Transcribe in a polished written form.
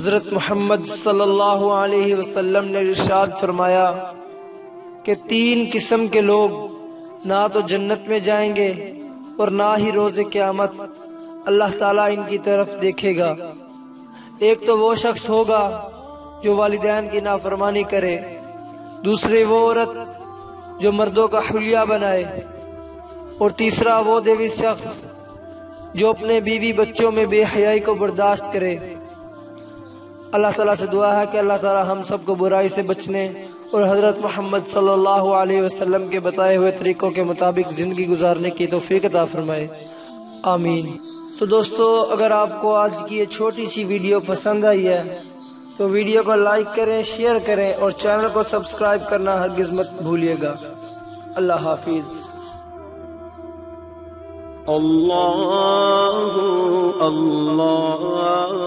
حضرت محمد صلی اللہ علیہ وسلم نے ارشاد فرمایا کہ 3 قسم کے لوگ نہ تو جنت میں جائیں گے اور نہ ہی روز قیامت اللہ تعالیٰ ان کی طرف دیکھے گا۔ ایک تو وہ شخص ہوگا جو والدین کی نافرمانی کرے، دوسری وہ عورت جو مردوں کا حلیہ بنائے، اور تیسرا وہ دیوی شخص جو اپنے بیوی بچوں میں بے حیائی کو برداشت کرے۔ اللہ تعالیٰ سے دعا ہے کہ اللہ تعالیٰ ہم سب کو برائی سے بچنے اور حضرت محمد صلی اللہ علیہ وسلم کے بتائے ہوئے طریقوں کے مطابق زندگی گزارنے کی توفیق عطا فرمائے، آمین۔ تو دوستو، اگر آپ کو آج کی یہ چھوٹی سی ویڈیو پسند آئی ہے تو ویڈیو کو لائک کریں، شیئر کریں اور چینل کو سبسکرائب کرنا ہرگز مت بھولیے گا۔ اللہ حافظ۔ اللہ اللہ